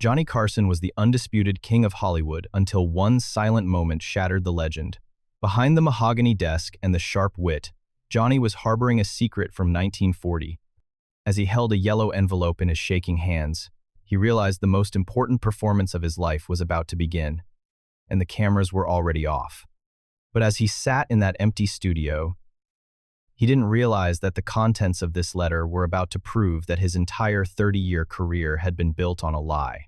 Johnny Carson was the undisputed king of Hollywood until one silent moment shattered the legend. Behind the mahogany desk and the sharp wit, Johnny was harboring a secret from 1940. As he held a yellow envelope in his shaking hands, he realized the most important performance of his life was about to begin, and the cameras were already off. But as he sat in that empty studio, he didn't realize that the contents of this letter were about to prove that his entire 30-year career had been built on a lie.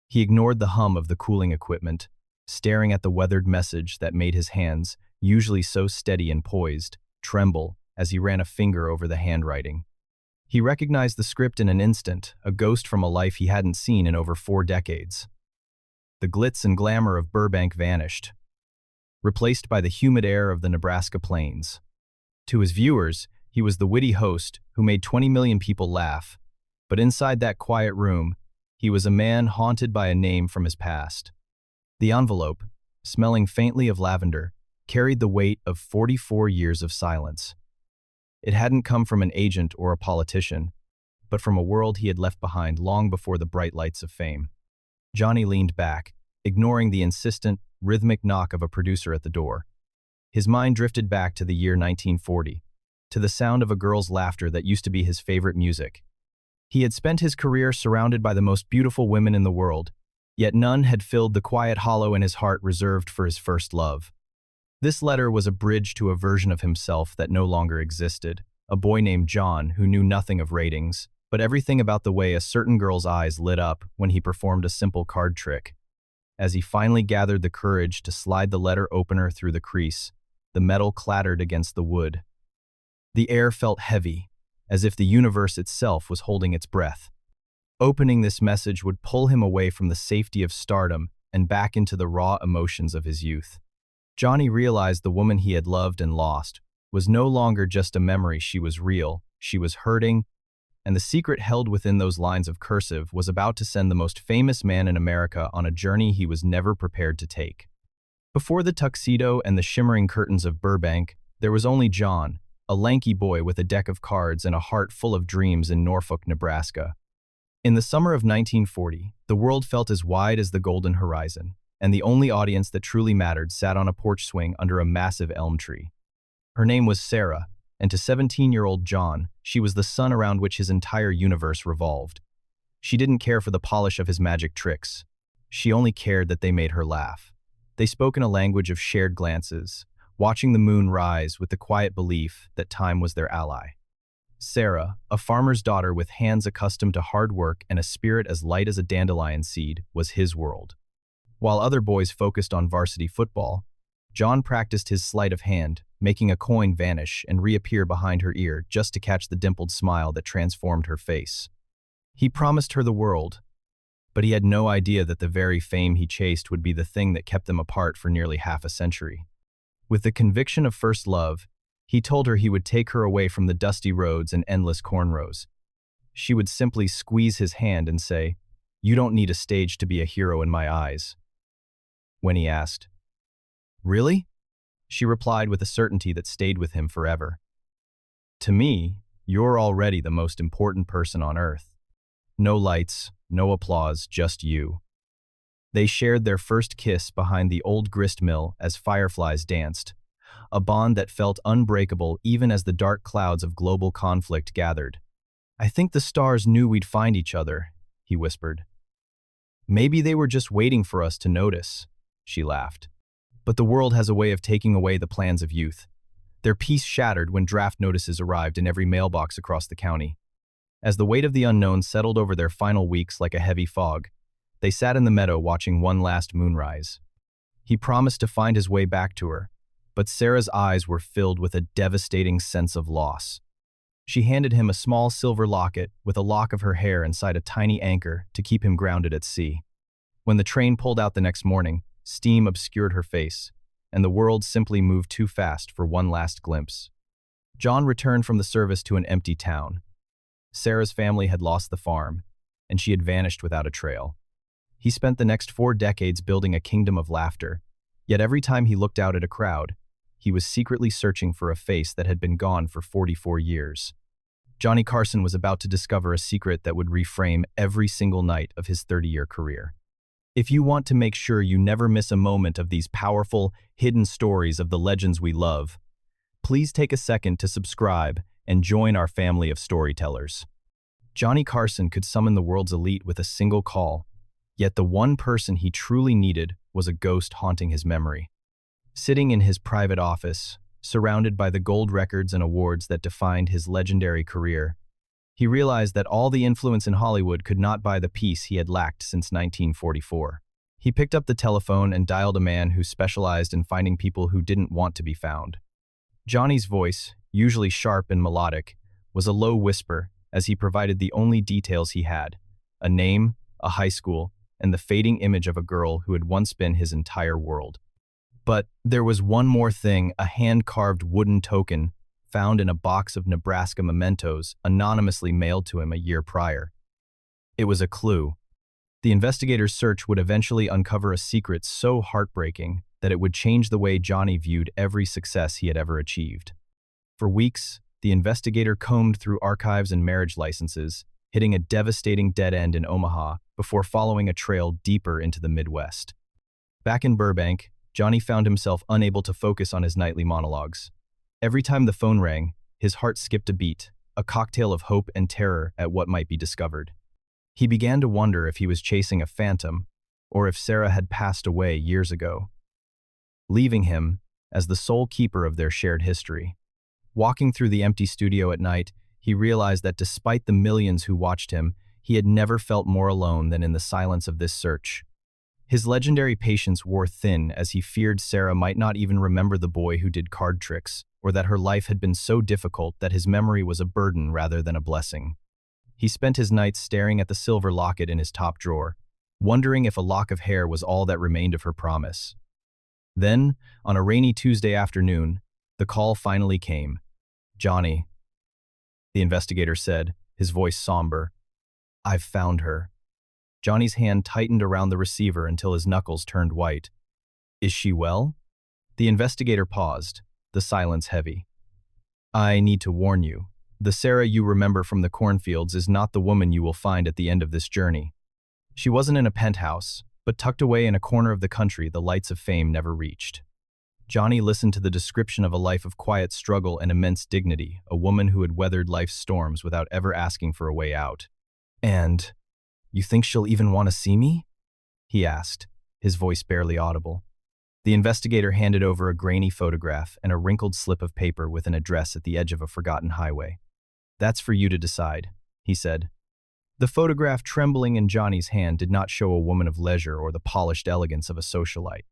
He ignored the hum of the cooling equipment, staring at the weathered message that made his hands, usually so steady and poised, tremble as he ran a finger over the handwriting. He recognized the script in an instant, a ghost from a life he hadn't seen in over 4 decades. The glitz and glamour of Burbank vanished, replaced by the humid air of the Nebraska plains. To his viewers, he was the witty host who made 20 million people laugh, but inside that quiet room, he was a man haunted by a name from his past. The envelope, smelling faintly of lavender, carried the weight of 44 years of silence. It hadn't come from an agent or a politician, but from a world he had left behind long before the bright lights of fame. Johnny leaned back, ignoring the insistent, rhythmic knock of a producer at the door. His mind drifted back to the year 1940, to the sound of a girl's laughter that used to be his favorite music. He had spent his career surrounded by the most beautiful women in the world, yet none had filled the quiet hollow in his heart reserved for his first love. This letter was a bridge to a version of himself that no longer existed, a boy named John who knew nothing of ratings, but everything about the way a certain girl's eyes lit up when he performed a simple card trick. As he finally gathered the courage to slide the letter opener through the crease, the metal clattered against the wood. The air felt heavy, as if the universe itself was holding its breath. Opening this message would pull him away from the safety of stardom and back into the raw emotions of his youth. Johnny realized the woman he had loved and lost was no longer just a memory. She was real, she was hurting, and the secret held within those lines of cursive was about to send the most famous man in America on a journey he was never prepared to take. Before the tuxedo and the shimmering curtains of Burbank, there was only John, a lanky boy with a deck of cards and a heart full of dreams in Norfolk, Nebraska. In the summer of 1940, the world felt as wide as the golden horizon, and the only audience that truly mattered sat on a porch swing under a massive elm tree. Her name was Sarah, and to 17-year-old John, she was the sun around which his entire universe revolved. She didn't care for the polish of his magic tricks. She only cared that they made her laugh. They spoke in a language of shared glances, watching the moon rise with the quiet belief that time was their ally. Sarah, a farmer's daughter with hands accustomed to hard work and a spirit as light as a dandelion seed, was his world. While other boys focused on varsity football, John practiced his sleight of hand, making a coin vanish and reappear behind her ear just to catch the dimpled smile that transformed her face. He promised her the world, but he had no idea that the very fame he chased would be the thing that kept them apart for nearly half a century. With the conviction of first love, he told her he would take her away from the dusty roads and endless cornrows. She would simply squeeze his hand and say, "You don't need a stage to be a hero in my eyes." When he asked, "Really?" she replied with a certainty that stayed with him forever. "To me, you're already the most important person on earth. No lights, no applause, just you." They shared their first kiss behind the old grist mill as fireflies danced, a bond that felt unbreakable even as the dark clouds of global conflict gathered. "I think the stars knew we'd find each other," he whispered. "Maybe they were just waiting for us to notice," she laughed. But the world has a way of taking away the plans of youth. Their peace shattered when draft notices arrived in every mailbox across the county. As the weight of the unknown settled over their final weeks like a heavy fog, they sat in the meadow watching one last moonrise. He promised to find his way back to her, but Sarah's eyes were filled with a devastating sense of loss. She handed him a small silver locket with a lock of her hair inside a tiny anchor to keep him grounded at sea. When the train pulled out the next morning, steam obscured her face, and the world simply moved too fast for one last glimpse. John returned from the service to an empty town. Sarah's family had lost the farm, and she had vanished without a trail. He spent the next 4 decades building a kingdom of laughter, yet every time he looked out at a crowd, he was secretly searching for a face that had been gone for 44 years. Johnny Carson was about to discover a secret that would reframe every single night of his 30-year career. If you want to make sure you never miss a moment of these powerful, hidden stories of the legends we love, please take a second to subscribe and join our family of storytellers. Johnny Carson could summon the world's elite with a single call, yet the one person he truly needed was a ghost haunting his memory. Sitting in his private office, surrounded by the gold records and awards that defined his legendary career, he realized that all the influence in Hollywood could not buy the peace he had lacked since 1944. He picked up the telephone and dialed a man who specialized in finding people who didn't want to be found. Johnny's voice, usually sharp and melodic, was a low whisper as he provided the only details he had: a name, a high school, and the fading image of a girl who had once been his entire world. But there was one more thing: a hand-carved wooden token found in a box of Nebraska mementos anonymously mailed to him a year prior. It was a clue. The investigator's search would eventually uncover a secret so heartbreaking that it would change the way Johnny viewed every success he had ever achieved. For weeks, the investigator combed through archives and marriage licenses, hitting a devastating dead end in Omaha before following a trail deeper into the Midwest. Back in Burbank, Johnny found himself unable to focus on his nightly monologues. Every time the phone rang, his heart skipped a beat, a cocktail of hope and terror at what might be discovered. He began to wonder if he was chasing a phantom, or if Sarah had passed away years ago, leaving him as the sole keeper of their shared history. Walking through the empty studio at night, he realized that despite the millions who watched him, he had never felt more alone than in the silence of this search. His legendary patience wore thin as he feared Sarah might not even remember the boy who did card tricks, or that her life had been so difficult that his memory was a burden rather than a blessing. He spent his nights staring at the silver locket in his top drawer, wondering if a lock of hair was all that remained of her promise. Then, on a rainy Tuesday afternoon, the call finally came. "Johnny," the investigator said, his voice somber, "I've found her." Johnny's hand tightened around the receiver until his knuckles turned white. "Is she well?" The investigator paused, the silence heavy. "I need to warn you. The Sarah you remember from the cornfields is not the woman you will find at the end of this journey. She wasn't in a penthouse, but tucked away in a corner of the country the lights of fame never reached." Johnny listened to the description of a life of quiet struggle and immense dignity, a woman who had weathered life's storms without ever asking for a way out. "And you think she'll even want to see me?" he asked, his voice barely audible. The investigator handed over a grainy photograph and a wrinkled slip of paper with an address at the edge of a forgotten highway. "That's for you to decide," he said. The photograph trembling in Johnny's hand did not show a woman of leisure or the polished elegance of a socialite.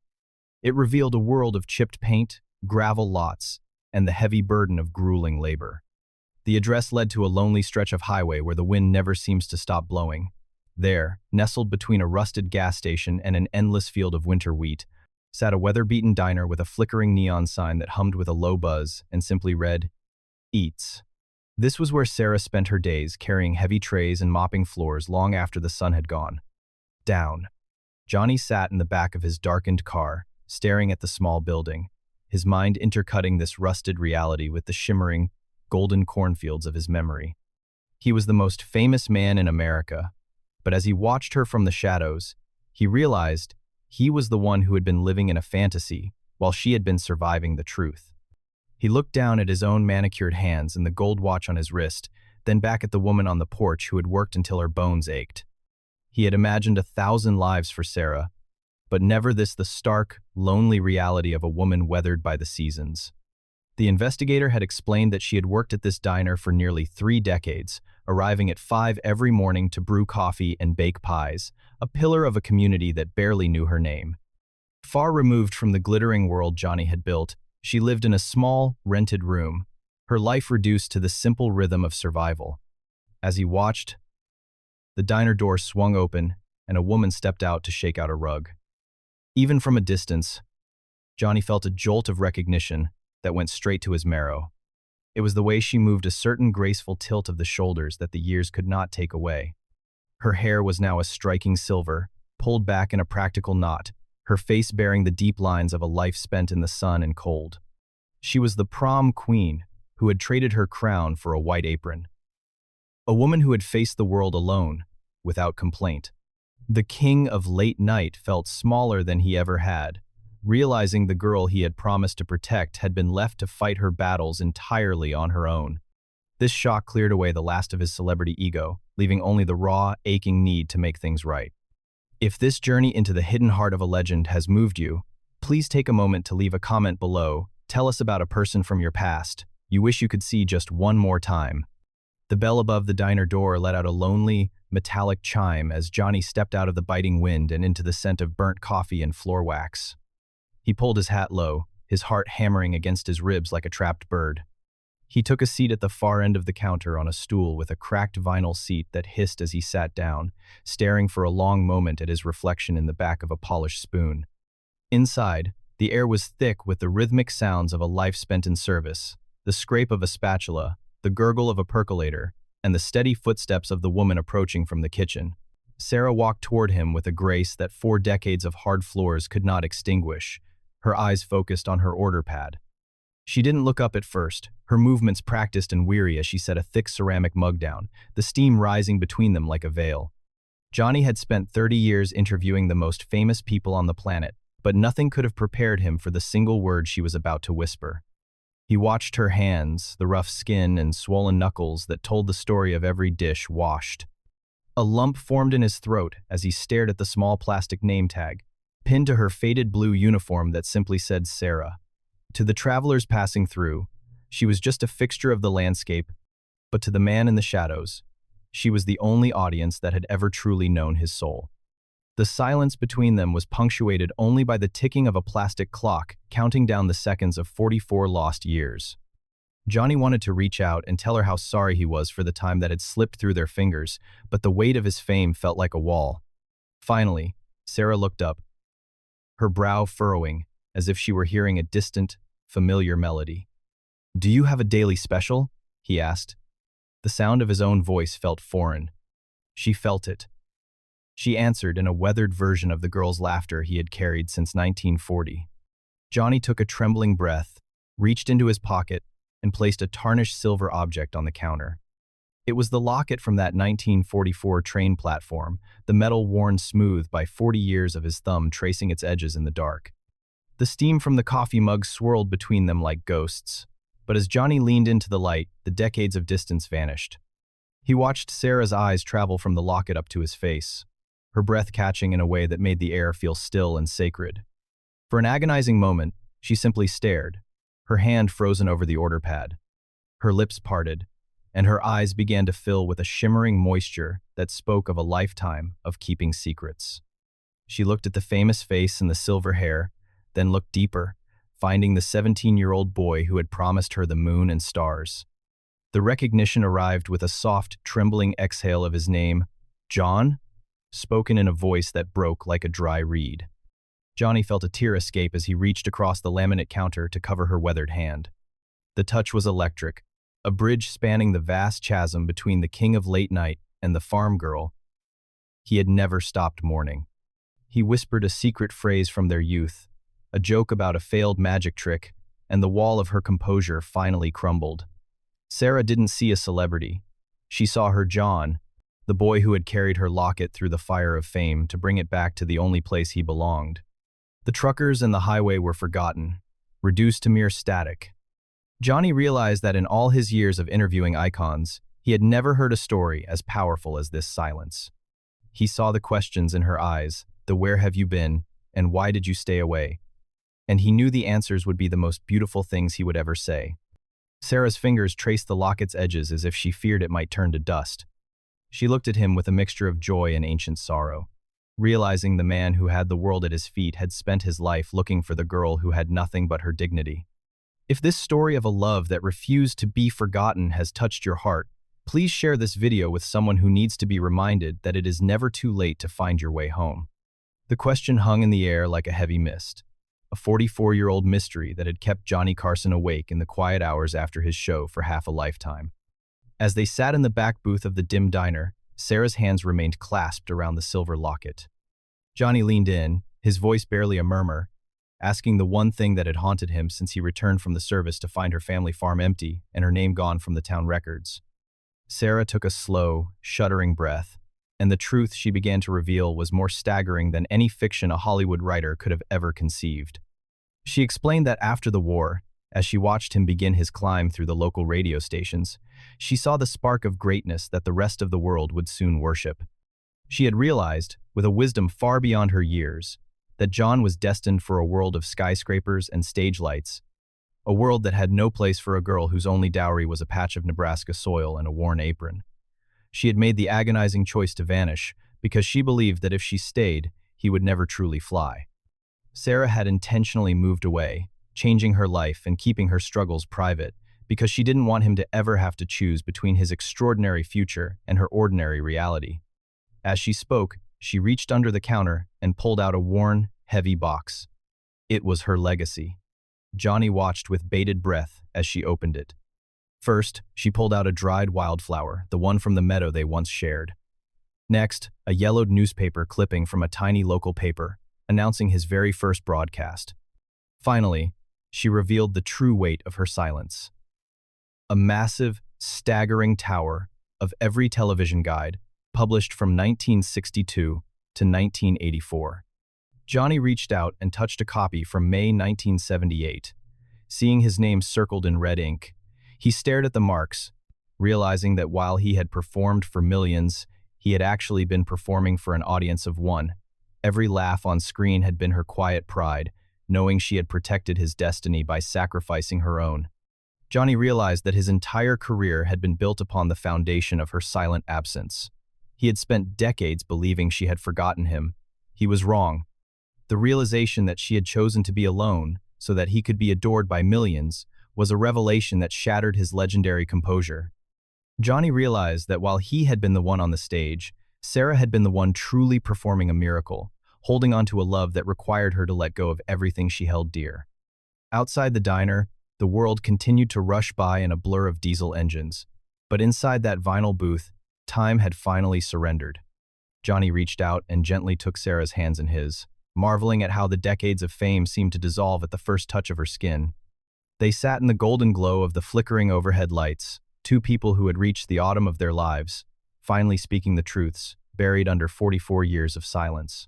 It revealed a world of chipped paint, gravel lots, and the heavy burden of grueling labor. The address led to a lonely stretch of highway where the wind never seems to stop blowing. There, nestled between a rusted gas station and an endless field of winter wheat, sat a weather-beaten diner with a flickering neon sign that hummed with a low buzz and simply read, "Eats." This was where Sarah spent her days, carrying heavy trays and mopping floors long after the sun had gone down. Johnny sat in the back of his darkened car, staring at the small building, his mind intercutting this rusted reality with the shimmering, golden cornfields of his memory. He was the most famous man in America, but as he watched her from the shadows, he realized he was the one who had been living in a fantasy while she had been surviving the truth. He looked down at his own manicured hands and the gold watch on his wrist, then back at the woman on the porch who had worked until her bones ached. He had imagined 1,000 lives for Sarah, but never the stark, lonely reality of a woman weathered by the seasons. The investigator had explained that she had worked at this diner for nearly 3 decades, arriving at 5 every morning to brew coffee and bake pies, a pillar of a community that barely knew her name. Far removed from the glittering world Johnny had built, she lived in a small, rented room, her life reduced to the simple rhythm of survival. As he watched, the diner door swung open and a woman stepped out to shake out a rug. Even from a distance, Johnny felt a jolt of recognition that went straight to his marrow. It was the way she moved, a certain graceful tilt of the shoulders that the years could not take away. Her hair was now a striking silver, pulled back in a practical knot, her face bearing the deep lines of a life spent in the sun and cold. She was the prom queen who had traded her crown for a white apron. A woman who had faced the world alone, without complaint. The king of late night felt smaller than he ever had, realizing the girl he had promised to protect had been left to fight her battles entirely on her own. This shock cleared away the last of his celebrity ego, leaving only the raw, aching need to make things right. If this journey into the hidden heart of a legend has moved you, please take a moment to leave a comment below. Tell us about a person from your past you wish you could see just one more time. The bell above the diner door let out a lonely, metallic chime as Johnny stepped out of the biting wind and into the scent of burnt coffee and floor wax. He pulled his hat low, his heart hammering against his ribs like a trapped bird. He took a seat at the far end of the counter on a stool with a cracked vinyl seat that hissed as he sat down, staring for a long moment at his reflection in the back of a polished spoon. Inside, the air was thick with the rhythmic sounds of a life spent in service, the scrape of a spatula, the gurgle of a percolator, and the steady footsteps of the woman approaching from the kitchen. Sarah walked toward him with a grace that 4 decades of hard floors could not extinguish, her eyes focused on her order pad. She didn't look up at first, her movements practiced and weary as she set a thick ceramic mug down, the steam rising between them like a veil. Johnny had spent 30 years interviewing the most famous people on the planet, but nothing could have prepared him for the single word she was about to whisper. He watched her hands, the rough skin and swollen knuckles that told the story of every dish washed. A lump formed in his throat as he stared at the small plastic name tag, pinned to her faded blue uniform that simply said Sarah. To the travelers passing through, she was just a fixture of the landscape, but to the man in the shadows, she was the only audience that had ever truly known his soul. The silence between them was punctuated only by the ticking of a plastic clock counting down the seconds of 44 lost years. Johnny wanted to reach out and tell her how sorry he was for the time that had slipped through their fingers, but the weight of his fame felt like a wall. Finally, Sarah looked up, her brow furrowing, as if she were hearing a distant, familiar melody. "Do you have a daily special?" he asked. The sound of his own voice felt foreign. She felt it. She answered in a weathered version of the girl's laughter he had carried since 1940. Johnny took a trembling breath, reached into his pocket, and placed a tarnished silver object on the counter. It was the locket from that 1944 train platform, the metal worn smooth by 40 years of his thumb tracing its edges in the dark. The steam from the coffee mug swirled between them like ghosts, but as Johnny leaned into the light, the decades of distance vanished. He watched Sarah's eyes travel from the locket up to his face, her breath catching in a way that made the air feel still and sacred. For an agonizing moment, she simply stared, her hand frozen over the order pad. Her lips parted, and her eyes began to fill with a shimmering moisture that spoke of a lifetime of keeping secrets. She looked at the famous face and the silver hair, then looked deeper, finding the 17-year-old boy who had promised her the moon and stars. The recognition arrived with a soft, trembling exhale of his name, John, spoken in a voice that broke like a dry reed. Johnny felt a tear escape as he reached across the laminate counter to cover her weathered hand. The touch was electric, a bridge spanning the vast chasm between the king of late night and the farm girl. He had never stopped mourning. He whispered a secret phrase from their youth, a joke about a failed magic trick, and the wall of her composure finally crumbled. Sarah didn't see a celebrity. She saw her John, the boy who had carried her locket through the fire of fame to bring it back to the only place he belonged. The truckers and the highway were forgotten, reduced to mere static. Johnny realized that in all his years of interviewing icons, he had never heard a story as powerful as this silence. He saw the questions in her eyes, the "where have you been" and "why did you stay away?" And he knew the answers would be the most beautiful things he would ever say. Sarah's fingers traced the locket's edges as if she feared it might turn to dust. She looked at him with a mixture of joy and ancient sorrow, realizing the man who had the world at his feet had spent his life looking for the girl who had nothing but her dignity. If this story of a love that refused to be forgotten has touched your heart, please share this video with someone who needs to be reminded that it is never too late to find your way home. The question hung in the air like a heavy mist, a 44-year-old mystery that had kept Johnny Carson awake in the quiet hours after his show for half a lifetime. As they sat in the back booth of the dim diner, Sarah's hands remained clasped around the silver locket. Johnny leaned in, his voice barely a murmur, asking the one thing that had haunted him since he returned from the service to find her family farm empty and her name gone from the town records. Sarah took a slow, shuddering breath, and the truth she began to reveal was more staggering than any fiction a Hollywood writer could have ever conceived. She explained that after the war, as she watched him begin his climb through the local radio stations, she saw the spark of greatness that the rest of the world would soon worship. She had realized, with a wisdom far beyond her years, that John was destined for a world of skyscrapers and stage lights, a world that had no place for a girl whose only dowry was a patch of Nebraska soil and a worn apron. She had made the agonizing choice to vanish because she believed that if she stayed, he would never truly fly. Sarah had intentionally moved away, changing her life and keeping her struggles private because she didn't want him to ever have to choose between his extraordinary future and her ordinary reality. As she spoke, she reached under the counter and pulled out a worn, heavy box. It was her legacy. Johnny watched with bated breath as she opened it. First, she pulled out a dried wildflower, the one from the meadow they once shared. Next, a yellowed newspaper clipping from a tiny local paper, announcing his very first broadcast. Finally, she revealed the true weight of her silence. A massive, staggering tower of every television guide, published from 1962 to 1984. Johnny reached out and touched a copy from May 1978. Seeing his name circled in red ink, he stared at the marks, realizing that while he had performed for millions, he had actually been performing for an audience of one. Every laugh on screen had been her quiet pride, knowing she had protected his destiny by sacrificing her own. Johnny realized that his entire career had been built upon the foundation of her silent absence. He had spent decades believing she had forgotten him. He was wrong. The realization that she had chosen to be alone so that he could be adored by millions was a revelation that shattered his legendary composure. Johnny realized that while he had been the one on the stage, Sarah had been the one truly performing a miracle, holding on to a love that required her to let go of everything she held dear. Outside the diner, the world continued to rush by in a blur of diesel engines, but inside that vinyl booth, time had finally surrendered. Johnny reached out and gently took Sarah's hands in his, marveling at how the decades of fame seemed to dissolve at the first touch of her skin. They sat in the golden glow of the flickering overhead lights, two people who had reached the autumn of their lives, finally speaking the truths, buried under 44 years of silence.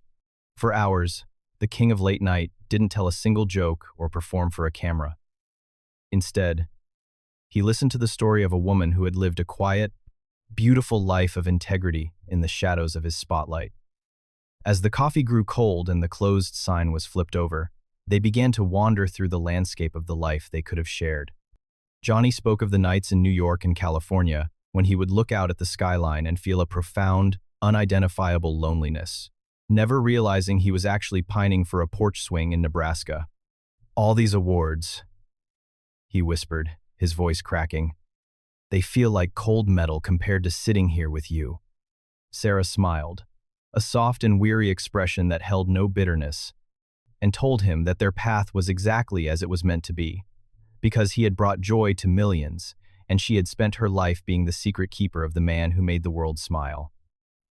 For hours, the king of late night didn't tell a single joke or perform for a camera. Instead, he listened to the story of a woman who had lived a quiet, beautiful life of integrity in the shadows of his spotlight. As the coffee grew cold and the closed sign was flipped over, they began to wander through the landscape of the life they could have shared. Johnny spoke of the nights in New York and California when he would look out at the skyline and feel a profound, unidentifiable loneliness, never realizing he was actually pining for a porch swing in Nebraska. "All these awards," he whispered, his voice cracking, "they feel like cold metal compared to sitting here with you." Sarah smiled, a soft and weary expression that held no bitterness, and told him that their path was exactly as it was meant to be, because he had brought joy to millions, and she had spent her life being the secret keeper of the man who made the world smile.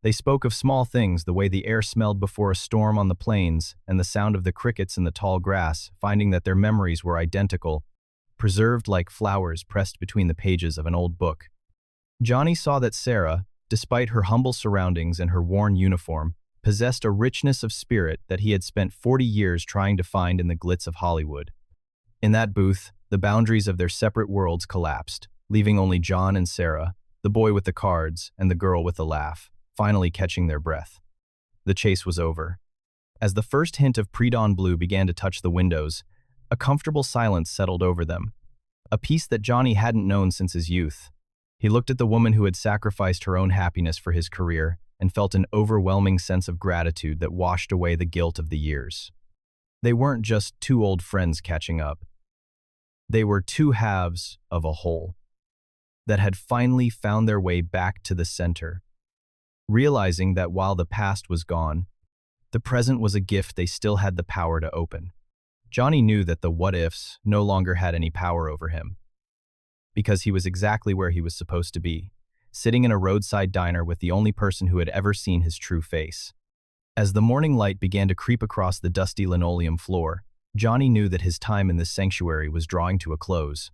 They spoke of small things, the way the air smelled before a storm on the plains and the sound of the crickets in the tall grass, finding that their memories were identical, preserved like flowers pressed between the pages of an old book. Johnny saw that Sarah, despite her humble surroundings and her worn uniform, possessed a richness of spirit that he had spent 40 years trying to find in the glitz of Hollywood. In that booth, the boundaries of their separate worlds collapsed, leaving only John and Sarah, the boy with the cards and the girl with the laugh, finally catching their breath. The chase was over. As the first hint of pre-dawn blue began to touch the windows, a comfortable silence settled over them, a peace that Johnny hadn't known since his youth. He looked at the woman who had sacrificed her own happiness for his career and felt an overwhelming sense of gratitude that washed away the guilt of the years. They weren't just two old friends catching up. They were two halves of a whole that had finally found their way back to the center, realizing that while the past was gone, the present was a gift they still had the power to open. Johnny knew that the what-ifs no longer had any power over him, because he was exactly where he was supposed to be, sitting in a roadside diner with the only person who had ever seen his true face. As the morning light began to creep across the dusty linoleum floor, Johnny knew that his time in this sanctuary was drawing to a close.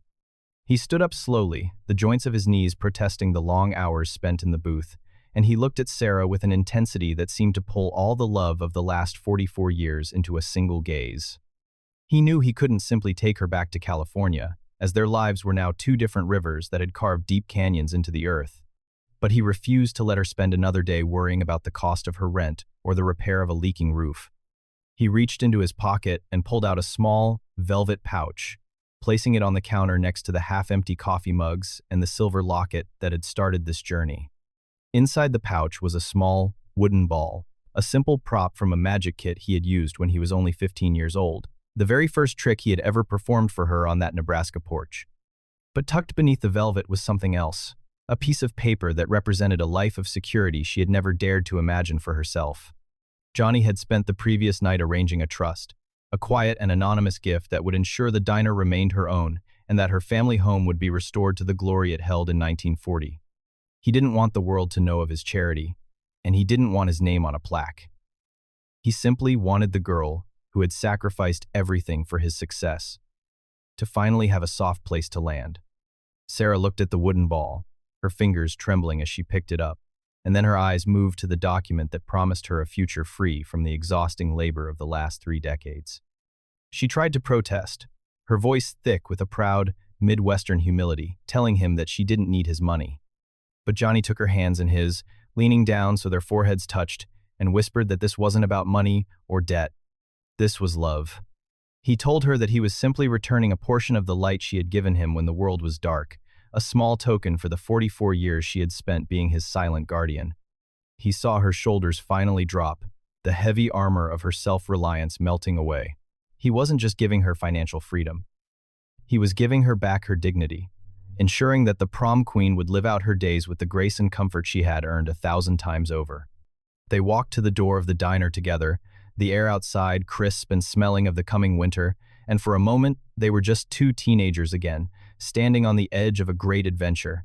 He stood up slowly, the joints of his knees protesting the long hours spent in the booth, and he looked at Sarah with an intensity that seemed to pull all the love of the last 44 years into a single gaze. He knew he couldn't simply take her back to California, as their lives were now two different rivers that had carved deep canyons into the earth. But he refused to let her spend another day worrying about the cost of her rent or the repair of a leaking roof. He reached into his pocket and pulled out a small, velvet pouch, placing it on the counter next to the half-empty coffee mugs and the silver locket that had started this journey. Inside the pouch was a small, wooden ball, a simple prop from a magic kit he had used when he was only 15 years old, the very first trick he had ever performed for her on that Nebraska porch. But tucked beneath the velvet was something else, a piece of paper that represented a life of security she had never dared to imagine for herself. Johnny had spent the previous night arranging a trust, a quiet and anonymous gift that would ensure the diner remained her own and that her family home would be restored to the glory it held in 1940. He didn't want the world to know of his charity, and he didn't want his name on a plaque. He simply wanted the girl, who had sacrificed everything for his success, to finally have a soft place to land. Sarah looked at the wooden ball, her fingers trembling as she picked it up, and then her eyes moved to the document that promised her a future free from the exhausting labor of the last 3 decades. She tried to protest, her voice thick with a proud, Midwestern humility, telling him that she didn't need his money. But Johnny took her hands in his, leaning down so their foreheads touched, and whispered that this wasn't about money or debt. This was love. He told her that he was simply returning a portion of the light she had given him when the world was dark, a small token for the 44 years she had spent being his silent guardian. He saw her shoulders finally drop, the heavy armor of her self-reliance melting away. He wasn't just giving her financial freedom. He was giving her back her dignity, ensuring that the prom queen would live out her days with the grace and comfort she had earned 1,000 times over. They walked to the door of the diner together, the air outside crisp and smelling of the coming winter, and for a moment they were just two teenagers again, standing on the edge of a great adventure.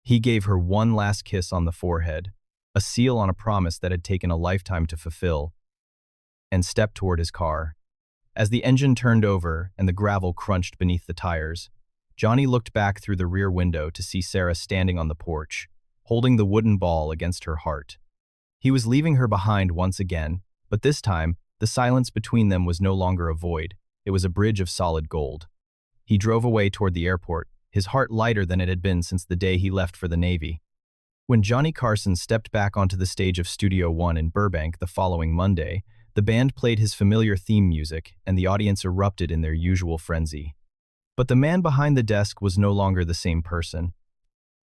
He gave her one last kiss on the forehead, a seal on a promise that had taken a lifetime to fulfill, and stepped toward his car. As the engine turned over and the gravel crunched beneath the tires, Johnny looked back through the rear window to see Sarah standing on the porch, holding the wooden ball against her heart. He was leaving her behind once again, but this time, the silence between them was no longer a void. It was a bridge of solid gold. He drove away toward the airport, his heart lighter than it had been since the day he left for the Navy. When Johnny Carson stepped back onto the stage of Studio One in Burbank the following Monday, the band played his familiar theme music, and the audience erupted in their usual frenzy. But the man behind the desk was no longer the same person.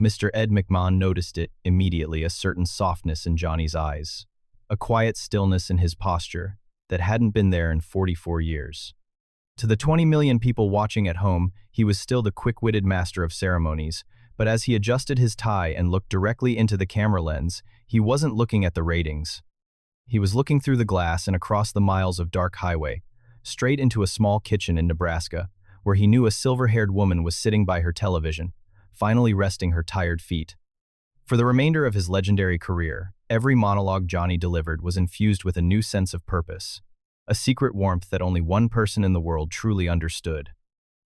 Mr. Ed McMahon noticed it immediately, a certain softness in Johnny's eyes, a quiet stillness in his posture that hadn't been there in 44 years. To the 20 million people watching at home, he was still the quick-witted master of ceremonies, but as he adjusted his tie and looked directly into the camera lens, he wasn't looking at the ratings. He was looking through the glass and across the miles of dark highway, straight into a small kitchen in Nebraska, where he knew a silver-haired woman was sitting by her television, finally resting her tired feet. For the remainder of his legendary career, every monologue Johnny delivered was infused with a new sense of purpose, a secret warmth that only one person in the world truly understood.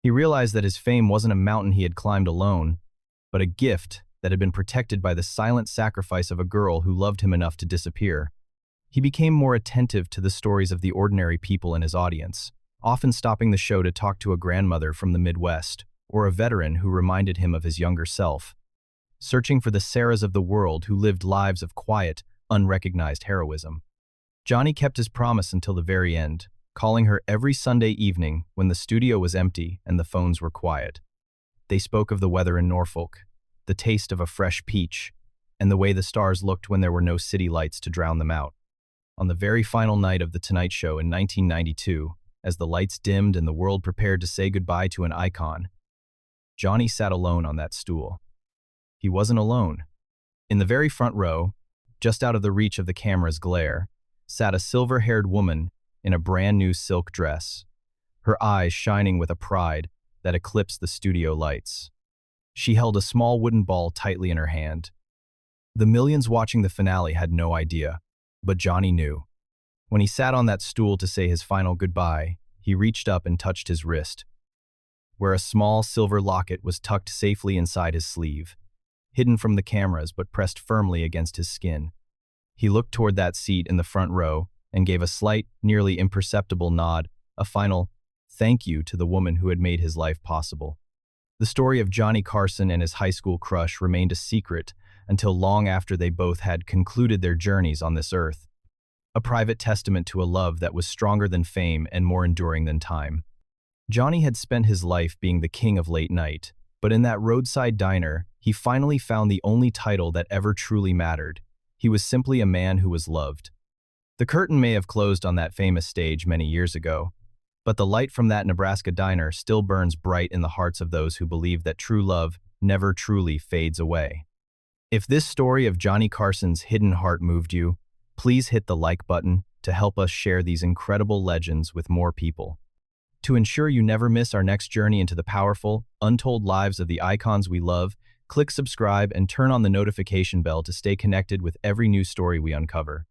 He realized that his fame wasn't a mountain he had climbed alone, but a gift that had been protected by the silent sacrifice of a girl who loved him enough to disappear. He became more attentive to the stories of the ordinary people in his audience, often stopping the show to talk to a grandmother from the Midwest, or a veteran who reminded him of his younger self, searching for the Sarahs of the world who lived lives of quiet, unrecognized heroism. Johnny kept his promise until the very end, calling her every Sunday evening when the studio was empty and the phones were quiet. They spoke of the weather in Norfolk, the taste of a fresh peach, and the way the stars looked when there were no city lights to drown them out. On the very final night of The Tonight Show in 1992, as the lights dimmed and the world prepared to say goodbye to an icon, Johnny sat alone on that stool. He wasn't alone. In the very front row, just out of the reach of the camera's glare, sat a silver-haired woman in a brand-new silk dress, her eyes shining with a pride that eclipsed the studio lights. She held a small wooden ball tightly in her hand. The millions watching the finale had no idea, but Johnny knew. When he sat on that stool to say his final goodbye, he reached up and touched his wrist. where a small silver locket was tucked safely inside his sleeve, hidden from the cameras but pressed firmly against his skin. He looked toward that seat in the front row and gave a slight, nearly imperceptible nod, a final thank you to the woman who had made his life possible. The story of Johnny Carson and his high school crush remained a secret until long after they both had concluded their journeys on this earth, a private testament to a love that was stronger than fame and more enduring than time. Johnny had spent his life being the king of late night, but in that roadside diner, he finally found the only title that ever truly mattered. He was simply a man who was loved. The curtain may have closed on that famous stage many years ago, but the light from that Nebraska diner still burns bright in the hearts of those who believe that true love never truly fades away. If this story of Johnny Carson's hidden heart moved you, please hit the like button to help us share these incredible legends with more people. To ensure you never miss our next journey into the powerful, untold lives of the icons we love, click subscribe and turn on the notification bell to stay connected with every new story we uncover.